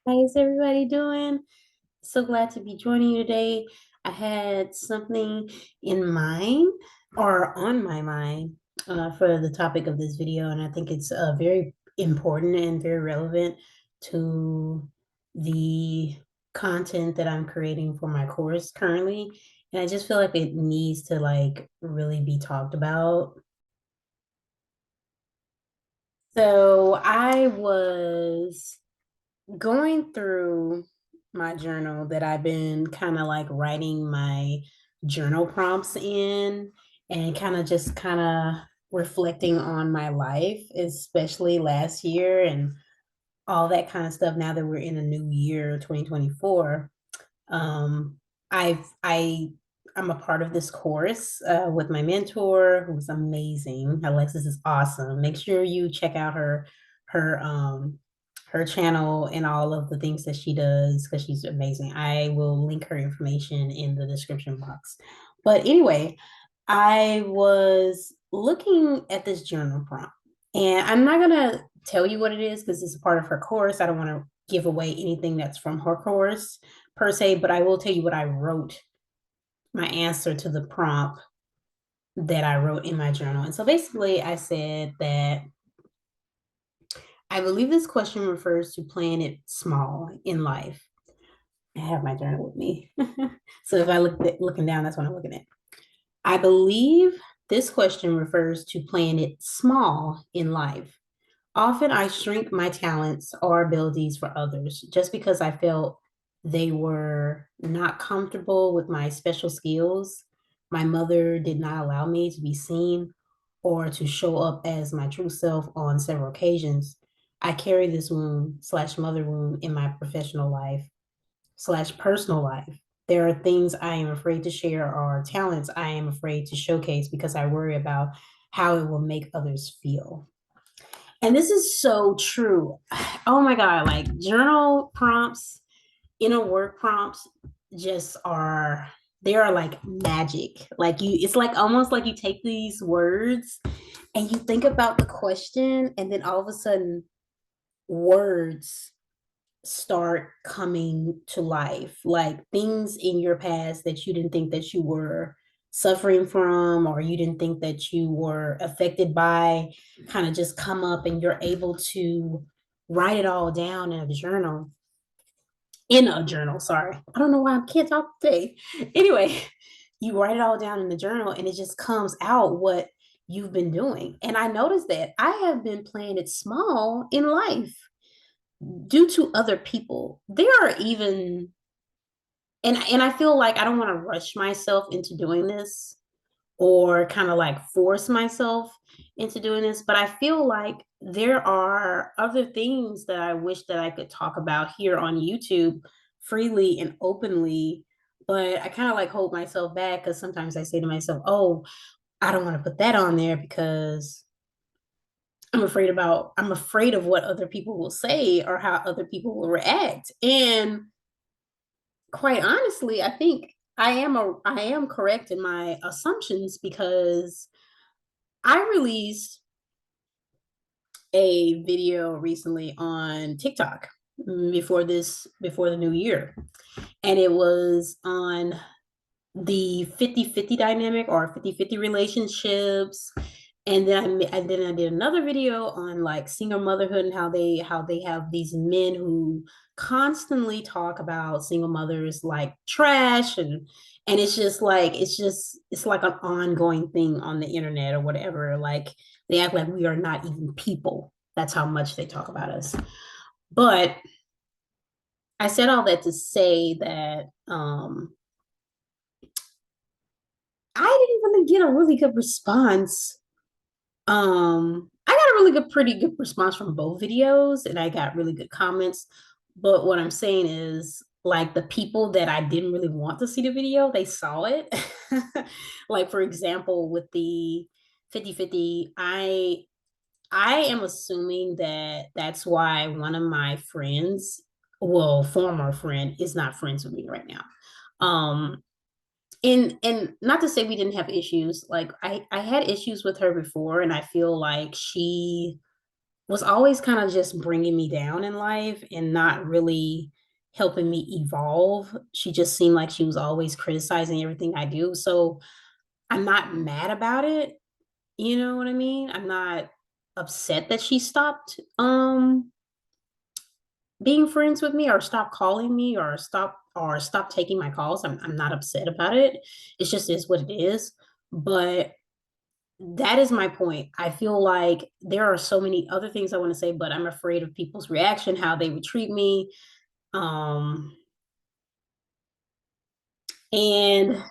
How's everybody doing? So glad to be joining you today. I had something in mind or on my mind for the topic of this video, and I think it's very important and very relevant to the content that I'm creating for my course currently. And I just feel like it needs to really be talked about. So I was going through my journal that I've been kind of like writing my journal prompts in and kind of reflecting on my life, especially last year and all that kind of stuff now that we're in a new year, 2024. Um, I I'm a part of this course with my mentor, who's amazing. Alexis is awesome. Make sure you check out her her channel and all of the things that she does because she's amazing. I will link her information in the description box. But anyway, I was looking at this journal prompt, and I'm not gonna tell you what it is because it's a part of her course. I don't want to give away anything that's from her course per se, but I will tell you what I wrote, my answer to the prompt that I wrote in my journal. And so basically, I said that I believe this question refers to playing it small in life. I have my journal with me. So if I looking down, that's what I'm looking at. I believe this question refers to playing it small in life. Often I shrink my talents or abilities for others just because I felt they were not comfortable with my special skills. My mother did not allow me to be seen or to show up as my true self on several occasions. I carry this wound slash mother wound in my professional life slash personal life. There are things I am afraid to share or talents I am afraid to showcase because I worry about how it will make others feel. And this is so true. Oh my God, like journal prompts, inner work prompts just are, they are like magic. Like it's like almost like you take these words and you think about the question, and then all of a sudden, words start coming to life, like things in your past that you didn't think that you were suffering from or you didn't think that you were affected by kind of just come up, and you're able to write it all down in a journal. Sorry, I don't know why I can't talk today. Anyway, you write it all down in the journal and it just comes out what you've been doing. And I noticed that I have been playing it small in life due to other people. There are even, and I feel like I don't want to rush myself into doing this or kind of like force myself into doing this, but I feel like there are other things that I wish that I could talk about here on YouTube freely and openly, but I kind of like hold myself back because sometimes I say to myself, "Oh, I don't want to put that on there because I'm afraid of what other people will say or how other people will react." And quite honestly, I think I am correct in my assumptions because I released a video recently on TikTok before the new year, and it was on the 50-50 dynamic or 50-50 relationships. And then I did another video on like single motherhood and how they have these men who constantly talk about single mothers like trash, and it's like an ongoing thing on the internet or whatever. Like they act like we are not even people. That's how much they talk about us. But I said all that to say that I didn't really get a really good response. I got a pretty good response from both videos, and I got really good comments. But what I'm saying is, like the people that I didn't really want to see the video, they saw it. Like for example, with the 50-50, I am assuming that that's why one of my friends, well, former friend, is not friends with me right now. Um, and not to say we didn't have issues. Like I had issues with her before, and I feel like she was always kind of just bringing me down in life and not really helping me evolve. She just seemed like she was always criticizing everything I do. So I'm not mad about it. You know what I mean? I'm not upset that she stopped being friends with me or stopped calling me or stop taking my calls. I'm not upset about it. It's just is what it is. But that is my point. I feel like there are so many other things I want to say, but I'm afraid of people's reaction, how they would treat me. Um, and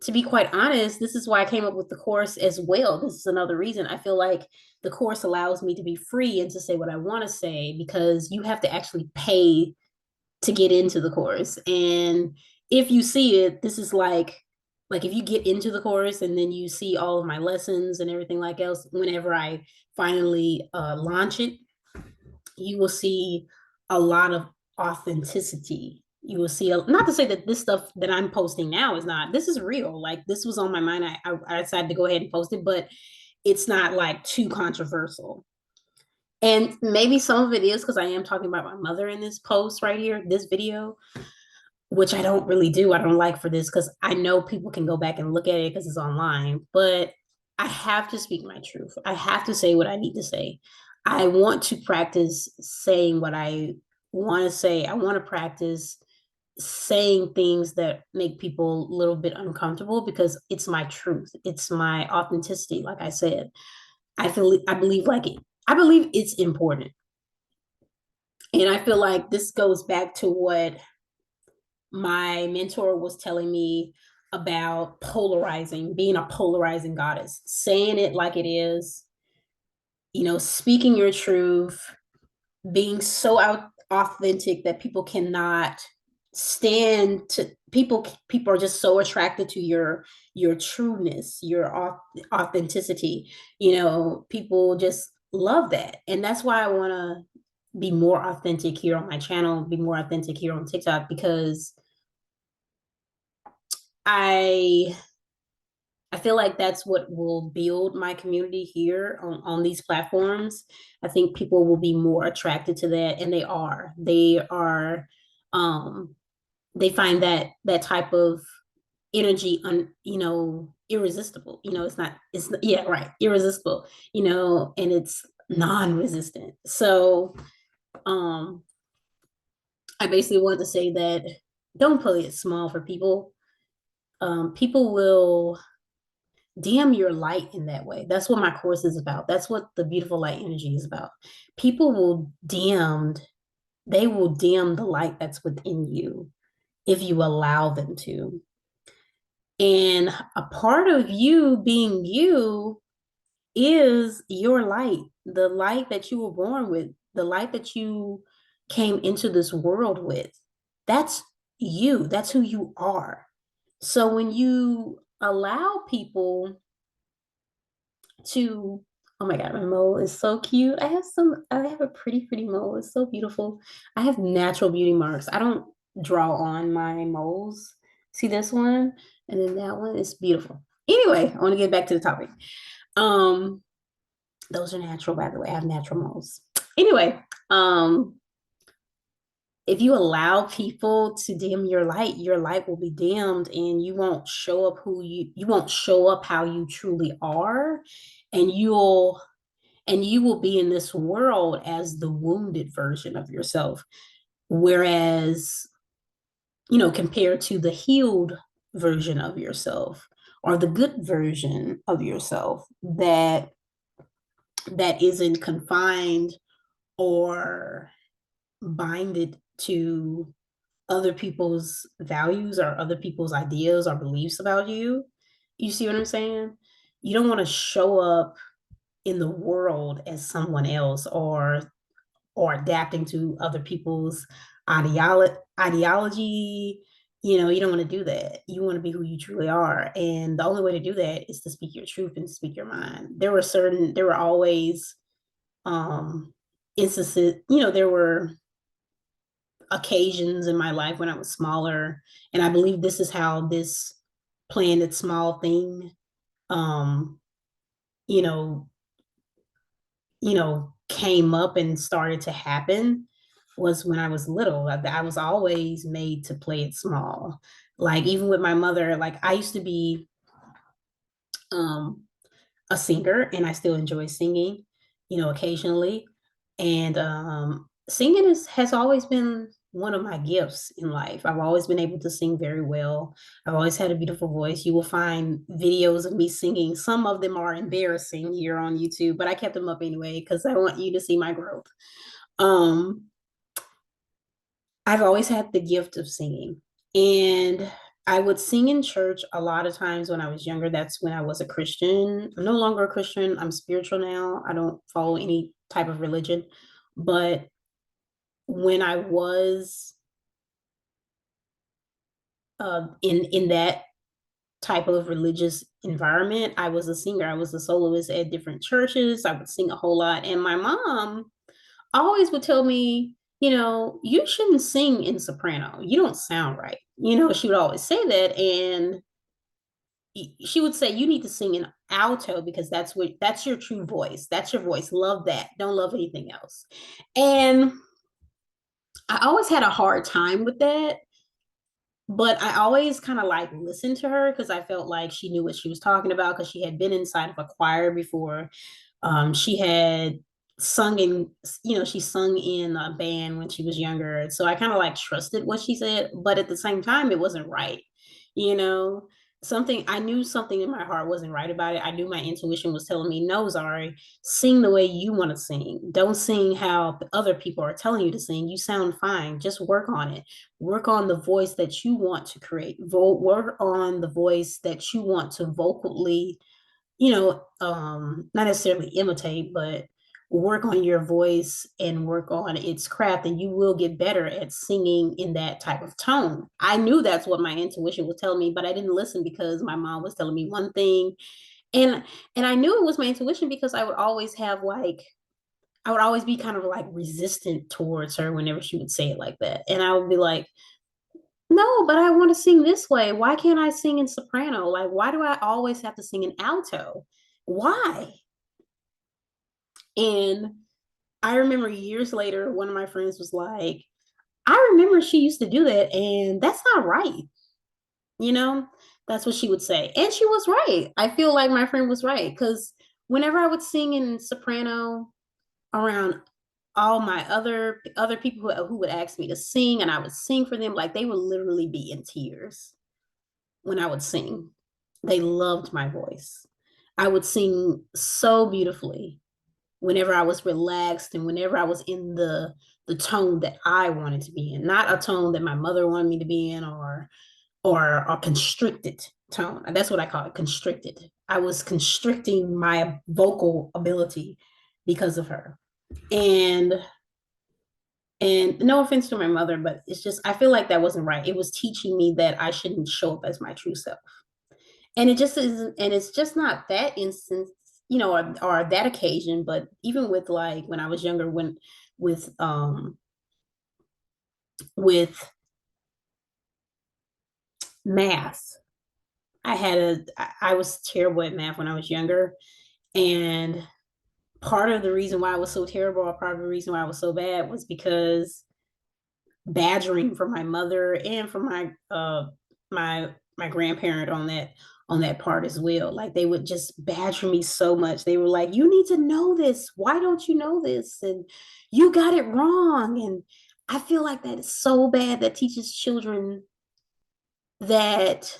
to be quite honest, this is why I came up with the course as well. This is another reason I feel like the course allows me to be free and to say what I want to say because you have to actually pay to get into the course. And if you see it, this is like if you get into the course and then you see all of my lessons and everything like else, whenever I finally launch it, you will see a lot of authenticity. You will see, not to say that this stuff that I'm posting now is not, this is real. Like this was on my mind. I decided to go ahead and post it, but it's not like too controversial. And maybe some of it is because I am talking about my mother in this post right here, this video, which I don't really do. I don't like for this because I know people can go back and look at it because it's online, but I have to speak my truth. I have to say what I need to say. I want to practice saying what I want to say. I want to practice saying things that make people a little bit uncomfortable because it's my truth. It's my authenticity. Like I said, I believe like it. I believe it's important. And I feel like this goes back to what my mentor was telling me about polarizing, being a polarizing goddess, saying it like it is, speaking your truth, being so authentic that people cannot stand to people are just so attracted to your trueness, your authenticity. People just love that. And that's why I want to be more authentic here on my channel, be more authentic here on TikTok because I I feel like that's what will build my community here on these platforms. I think people will be more attracted to that, and they are. Um, they find that type of energy irresistible. Yeah, right, irresistible, and it's non-resistant. So um I basically want to say that don't play it small for people. People will dim your light in that way. That's what my course is about. That's what the beautiful light energy is about. People will they will dim the light that's within you if you allow them to. And a part of you being you is your light, the light that you were born with, the light that you came into this world with. That's you, that's who you are. So when you allow people to, oh my god, my mole is so cute. I have a pretty mole. It's so beautiful. I have natural beauty marks. I don't draw on my moles. See this one? And then that one is beautiful. Anyway, I want to get back to the topic. Um, those are natural, by the way. I have natural moles. Anyway, if you allow people to dim your light will be dimmed and you won't show up you won't show up how you truly are, and you will be in this world as the wounded version of yourself, whereas compared to the healed version of yourself or the good version of yourself that isn't confined or binded to other people's values or other people's ideas or beliefs about you. You see what I'm saying? You don't want to show up in the world as someone else or adapting to other people's ideology. You don't want to do that. You want to be who you truly are. And the only way to do that is to speak your truth and speak your mind. There were always instances, there were occasions in my life when I was smaller. And I believe this is how this playing it small thing, um, you know, came up and started to happen was when I was little. I was always made to play it small. Like even with my mother, like I used to be um a singer and I still enjoy singing, occasionally. And singing has always been one of my gifts in life. I've always been able to sing very well. I've always had a beautiful voice. You will find videos of me singing. Some of them are embarrassing here on YouTube, but I kept them up anyway because I want you to see my growth. Um, I've always had the gift of singing. And I would sing in church a lot of times when I was younger. That's when I was a Christian. I'm no longer a Christian. I'm spiritual now. I don't follow any type of religion. But when I was in that type of religious environment, I was a singer. I was a soloist at different churches. I would sing a whole lot. And my mom always would tell me, you shouldn't sing in soprano. You don't sound right. She would always say that. And she would say, you need to sing in alto because that's your true voice. That's your voice. Love that. Don't love anything else. And I always had a hard time with that, but I always kind of like listened to her because I felt like she knew what she was talking about because she had been inside of a choir before. She had sung in, she sung in a band when she was younger. So I kind of like trusted what she said, but at the same time, it wasn't right. You know, I knew something in my heart wasn't right about it. I knew my intuition was telling me, no, Zari, sing the way you want to sing. Don't sing how other people are telling you to sing. You sound fine. Just work on it. Work on the voice that you want to create. Work on the voice that you want to vocally, not necessarily imitate, but work on your voice and work on its craft, and you will get better at singing in that type of tone. I knew that's what my intuition was telling me, but I didn't listen because my mom was telling me one thing. And I knew it was my intuition because I would always be kind of like resistant towards her whenever she would say it like that. And I would be like, no, but I want to sing this way. Why can't I sing in soprano? Like, why do I always have to sing in alto? Why? And I remember years later, one of my friends was like, I remember she used to do that, and that's not right. You know, that's what she would say. And she was right. I feel like my friend was right because whenever I would sing in soprano around all my other people who would ask me to sing and I would sing for them, like they would literally be in tears when I would sing. They loved my voice. I would sing so beautifully whenever I was relaxed and whenever I was in the tone that I wanted to be in, not a tone that my mother wanted me to be in or a constricted tone. That's what I call it, constricted. I was constricting my vocal ability because of her. And no offense to my mother, but it's just I feel like that wasn't right. It was teaching me that I shouldn't show up as my true self. And it just isn't, and it's just not that instance, or that occasion, but even with like when I was younger, when with with math, I was terrible at math when I was younger. And part of the reason why I was so terrible, or part of the reason why I was so bad was because badgering from my mother and from my grandparent on that part as well. Like they would just badger me so much. They were like, "You need to know this. Why don't you know this? And you got it wrong." And I feel like that is so bad. That teaches children that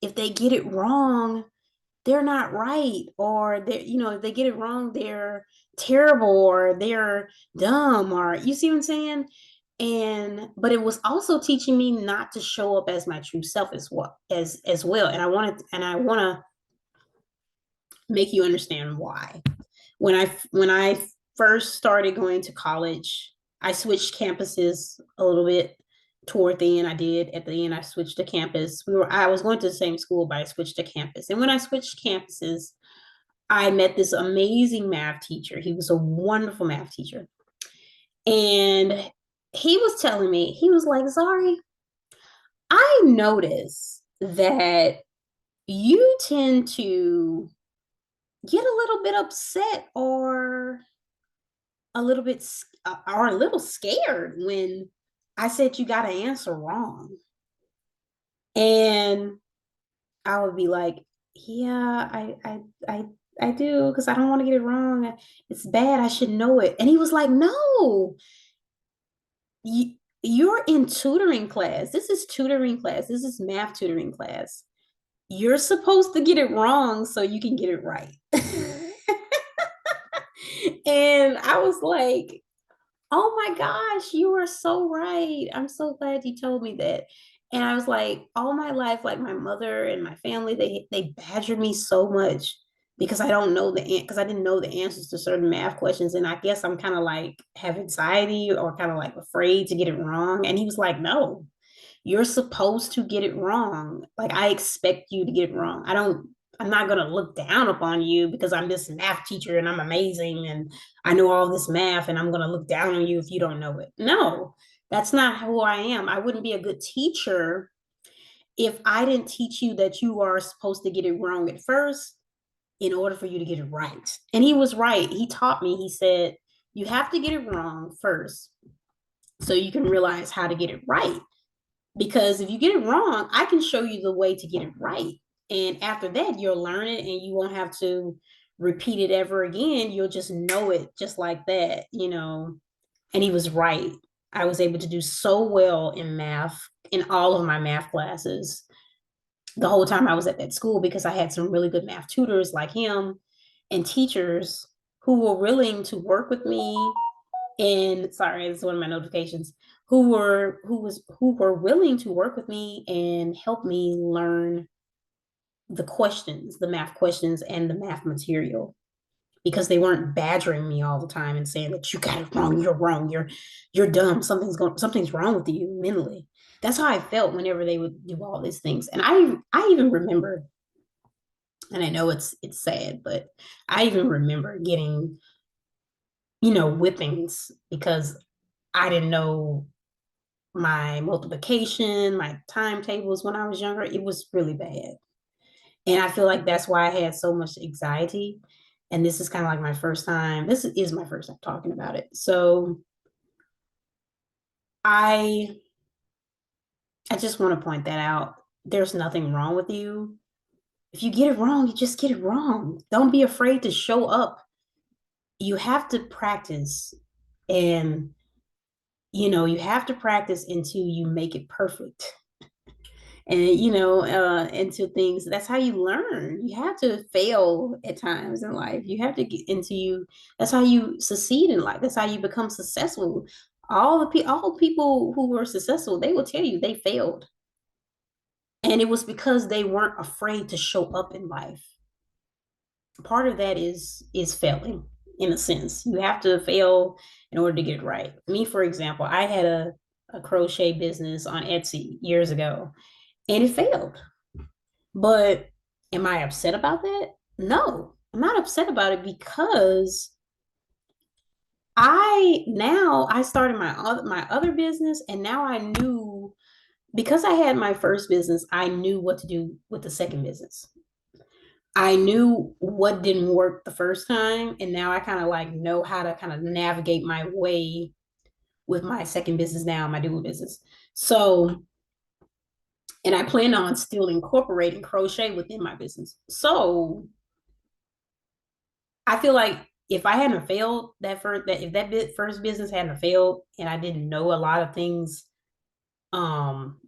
if they get it wrong, they're not right, or if they get it wrong, they're terrible or they're dumb, or you see what I'm saying? And but it was also teaching me not to show up as my true self as well. And I want to make you understand why. When I first started going to college, I switched campuses a little bit toward the end. I did at the end. I switched to campus. I was going to the same school, but I switched to campus. And when I switched campuses, I met this amazing math teacher. He was a wonderful math teacher. And he was telling me, he was like, Zari, I notice that you tend to get a little bit upset or a little bit or a little scared when I said you got to answer wrong. And I would be like, yeah, I do because I don't want to get it wrong. It's bad. I should know it. And he was like, no, you're in tutoring class. This is tutoring class. This is math tutoring class. You're supposed to get it wrong so you can get it right. And I was like, oh my gosh, you are so right. I'm so glad you told me that. And I was like, all my life, like my mother and my family, they badgered me so much because I don't know because I didn't know the answers to certain math questions. And I guess I'm kind of like have anxiety or kind of like afraid to get it wrong. And he was like, no, you're supposed to get it wrong. Like I expect you to get it wrong. I'm not gonna look down upon you because I'm this math teacher and I'm amazing and I know all this math and I'm gonna look down on you if you don't know it. No, that's not who I am. I wouldn't be a good teacher if I didn't teach you that you are supposed to get it wrong at first in order for you to get it right. And he was right. He taught me, he said, you have to get it wrong first so you can realize how to get it right. Because if you get it wrong, I can show you the way to get it right. And after that, you'll learn it and you won't have to repeat it ever again. You'll just know it just like that, you know. And he was right. I was able to do so well in math, in all of my math classes, the whole time I was at that school because I had some really good math tutors like him and teachers who were willing to work with me. And sorry, it's one of my notifications, who were willing to work with me and help me learn the questions, the math questions and the math material, because they weren't badgering me all the time and saying that you got it wrong, you're dumb, something's wrong with you mentally. That's how I felt whenever they would do all these things. And I even remember, and I know it's sad, but I even remember getting, whippings because I didn't know my multiplication, my timetables when I was younger. It was really bad. And I feel like that's why I had so much anxiety. And this is kind of like my first time. This is my first time talking about it. So I I just want to point that out. There's nothing wrong with you. If you get it wrong, you just get it wrong. Don't be afraid to show up. You have to practice, and you have to practice until you make it perfect. And into things, that's how you learn. You have to fail at times in life. You have to get into you That's how you succeed in life. That's how you become successful. All people who were successful, they will tell you they failed, and it was because they weren't afraid to show up in life. Part of that is failing. In a sense, you have to fail in order to get it right. Me, for example, I had a crochet business on Etsy years ago, and it failed. But am I upset about that? No, I'm not upset about it because I started my other business, and now I knew, because I had my first business, I knew what to do with the second business. I knew what didn't work the first time, and now I kind of like know how to kind of navigate my way with my second business now, my dual business. So, and I plan on still incorporating crochet within my business. So I feel like if I hadn't failed that if that first business hadn't failed and I didn't know a lot of things, um,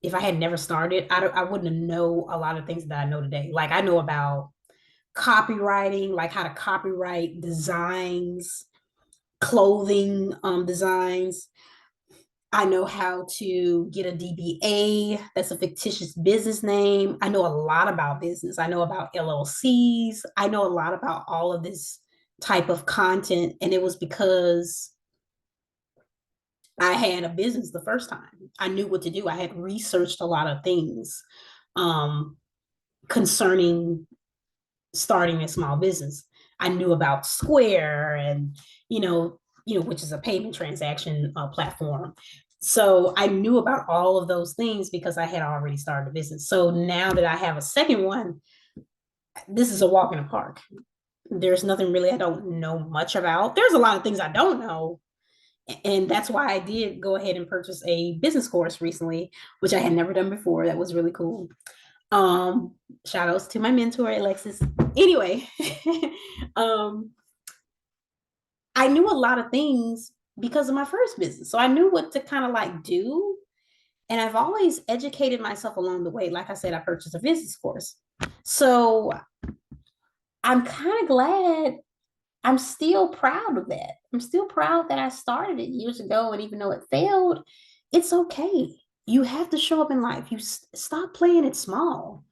if I had never started, I wouldn't know a lot of things that I know today. Like I know about copywriting, like how to copyright designs, clothing designs. I know how to get a DBA. That's a fictitious business name. I know a lot about business. I know about LLCs. I know a lot about all of this type of content. And it was because I had a business the first time. I knew what to do. I had researched a lot of things um, concerning starting a small business. I knew about Square and, which is a payment transaction platform. So I knew about all of those things because I had already started a business. So now that I have a second one, this is a walk in the park. there's nothing really I don't know much about. There's a lot of things I don't know. And that's why I did go ahead and purchase a business course recently, which I had never done before. That was really cool. Um, Shout outs to my mentor, Alexis. Anyway, um, I knew a lot of things because of my first business. So I knew what to kind of like do. And I've always educated myself along the way. Like I said, I purchased a business course. So I'm kind of glad. I'm still proud of that. I'm still proud that I started it years ago. And even though it failed, it's okay. You have to show up in life. Stop playing it small.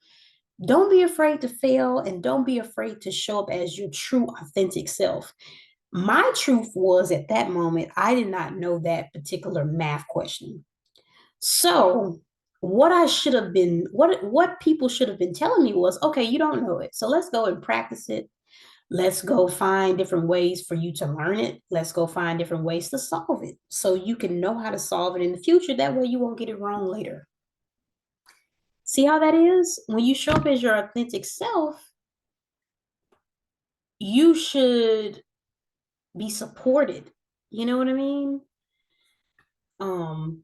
Don't be afraid to fail and don't be afraid to show up as your true, authentic self. My truth was at that moment, I did not know that particular math question. So, what I should have been, what people should have been telling me was, okay, you don't know it. So let's go and practice it. Let's go find different ways for you to learn it. Let's go find different ways to solve it so you can know how to solve it in the future. That way you won't get it wrong later. See how that is? When you show up as your authentic self, you should be supported. You know what I mean? Um,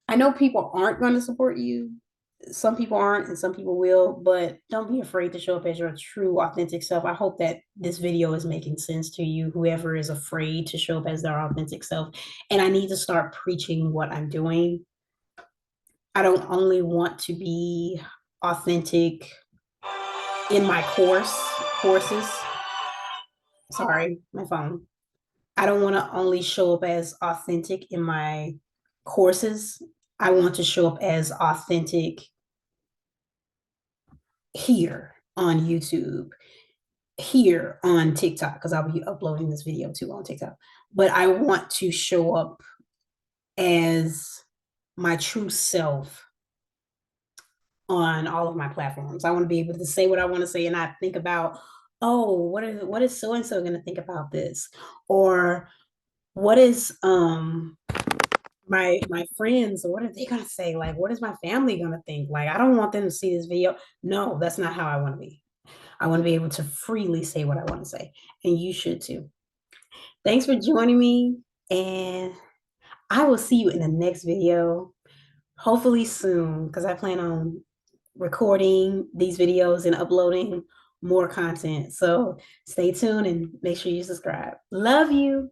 I know people aren't going to support you. Some people aren't and some people will, but don't be afraid to show up as your true, authentic self. I hope that this video is making sense to you, whoever is afraid to show up as their authentic self. And I need to start preaching what I'm doing. I don't only want to be authentic in my courses. Sorry, my phone. I don't want to only show up as authentic in my courses. I want to show up as authentic here on YouTube, here on TikTok, because I'll be uploading this video too on TikTok. But I want to show up as my true self on all of my platforms. I want to be able to say what I want to say and not think about, oh, what is so and so going to think about this? Or what is my friends, what are they gonna say? Like, what is my family gonna think? Like, I don't want them to see this video. No, that's not how I want to be. I want to be able to freely say what I want to say, and you should too. Thanks for joining me, and I will see you in the next video, hopefully soon, because I plan on recording these videos and uploading more content. So stay tuned and make sure you subscribe. Love you.